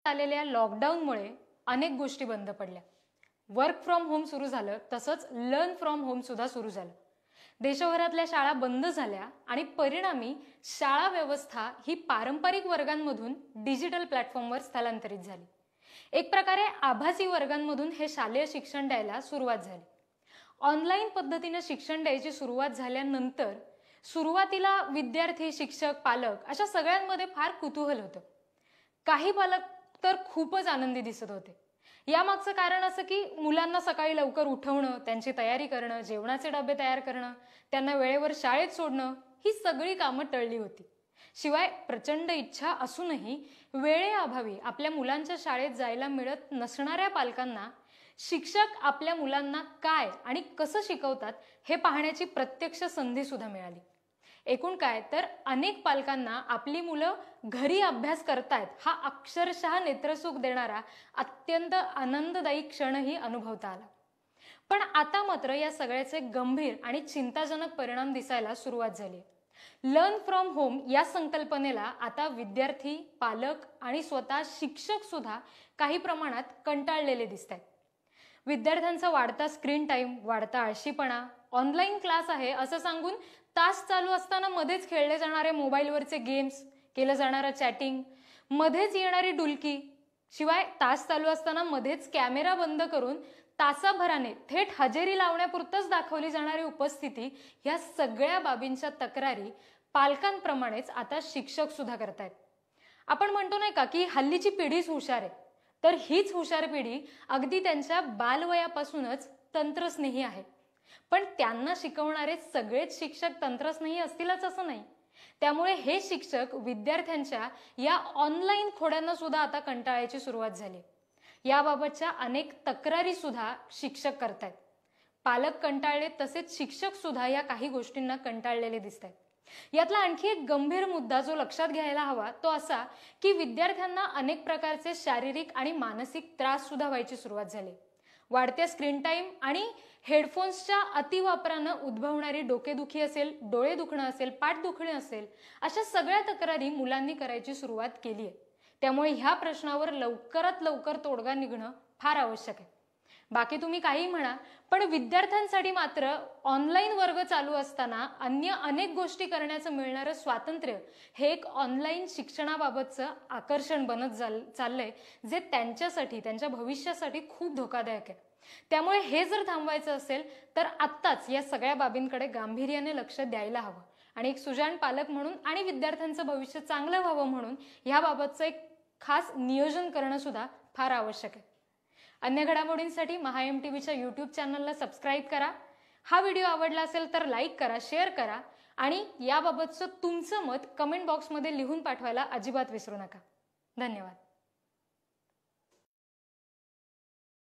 आलेल्या लॉकडाऊनमुळे अनेक गोष्टी बंद पडल्या। वर्क फ्रॉम होम सुरू झालं, तसंच लर्न फ्रॉम होम सुद्धा सुरू झालं। देशभरातल्या शाळा बंद झाल्या आणि परिणामी शाळा व्यवस्था ही पारंपरिक वर्गांमधून डिजिटल प्लॅटफॉर्मवर स्थलांतरित झाली। एक प्रकारे आभासी वर्गांमधून हे शालेय शिक्षण द्यायला सुरुवात झाली। ऑनलाईन पद्धतीने शिक्षण द्यायची सुरुवात झाल्यानंतर सुरुवातीला विद्यार्थी, शिक्षक, पालक अशा सगळ्यांमध्ये फार कुतूहल होतं। काही पालक तर खूपच आनंदी दिसत होते। यामागचं कारण असं की मुलांना सकाळी लवकर उठवणं, त्यांची तयारी करणं, जेवणाचे डबे तयार करणं, त्यांना वेळेवर शाळेत सोडणं, ही सगळी कामं टळली होती। शिवाय प्रचंड इच्छा असूनही वेळेअभावी आपल्या मुलांच्या शाळेत जायला मिळत नसणाऱ्या पालकांना शिक्षक आपल्या मुलांना काय आणि कसं शिकवतात हे पाहण्याची प्रत्यक्ष संधी सुद्धा मिळाली। एकूण काय तर अनेक पालकांना आपली मुलं घरी अभ्यास करतायत हा अक्षरशः नेत्रसुख देणारा अत्यंत आनंददायी क्षणही अनुभवता आला। पण आता मात्र या सगळ्याचे गंभीर आणि चिंताजनक परिणाम दिसायला सुरुवात झाली। लर्न फ्रॉम होम या संकल्पनेला आता विद्यार्थी, पालक आणि स्वतः शिक्षक सुद्धा काही प्रमाणात कंटाळलेले दिसतात। विद्यार्थ्यांचा वाढता स्क्रीन टाइम, वाढता आळशीपणा, ऑनलाईन क्लास आहे असं सांगून तास चालू असताना मध्येच खेळले जाणारे मोबाईलवरचे गेम्स, केलं जाणारं चॅटिंग, मध्येच येणारी डुलकी, शिवाय तास चालू असताना मध्येच कॅमेरा बंद करून तासाभराने थेट हजेरी लावण्यापुरतच दाखवली जाणारी उपस्थिती, या सगळ्या बाबींच्या तक्रारी पालकांप्रमाणेच आता शिक्षक सुद्धा करतायत। आपण म्हणतो नाही का की हल्लीची पिढीच हुशार आहे, तर हीच हुशार पिढी अगदी त्यांच्या बालवयापासूनच तंत्रस्नेही आहे। पण त्यांना शिकवणारे सगळेच शिक्षक तंत्रस्नेही असतीलच असं नाही। त्यामुळे हे शिक्षक विद्यार्थ्यांच्या या ऑनलाईन खोड्यांना सुद्धा आता कंटाळायची सुरुवात झाली। याबाबतच्या अनेक तक्रारी सुद्धा शिक्षक करतायत। पालक कंटाळले, तसेच शिक्षक सुद्धा या काही गोष्टींना कंटाळलेले दिसतात। यातला आणखी एक गंभीर मुद्दा जो लक्षात घ्यायला हवा तो असा की विद्यार्थ्यांना अनेक प्रकारचे शारीरिक आणि मानसिक त्रास सुद्धा व्हायची सुरुवात झाली। वाढत्या स्क्रीन टाइम आणि हेडफोन्सच्या अतिवापरानं उद्भवणारी डोकेदुखी असेल, डोळे दुखणं असेल, पाठ दुखणे असेल, अशा सगळ्या तक्रारी मुलांनी करायची सुरुवात केली आहे। त्यामुळे ह्या प्रश्नावर लवकरात लवकर तोडगा निघणं फार आवश्यक आहे। बाकी तुम्ही काही म्हणा, पण विद्यार्थ्यांसाठी मात्र ऑनलाईन वर्ग चालू असताना अन्य अनेक गोष्टी करण्याचं मिळणारं स्वातंत्र्य हे एक ऑनलाईन शिक्षणाबाबतचं आकर्षण बनत चाललंय, जे त्यांच्यासाठी, त्यांच्या भविष्यासाठी खूप धोकादायक आहे। त्यामुळे हे जर थांबवायचं असेल तर आत्ताच या सगळ्या बाबींकडे गांभीर्याने लक्ष द्यायला हवं आणि एक सुजाण पालक म्हणून आणि विद्यार्थ्यांचं भविष्य चांगलं व्हावं म्हणून याबाबतचं एक खास नियोजन करणं सुद्धा फार आवश्यक आहे। अन्य घडामोडींसाठी MahaMTVच्या YouTube चॅनलला सबस्क्राईब करा। हा व्हिडिओ आवडला असेल तर लाईक करा, शेअर करा आणि याबाबतचं तुमचं मत कमेंट बॉक्समध्ये लिहून पाठवायला अजिबात विसरू नका। धन्यवाद।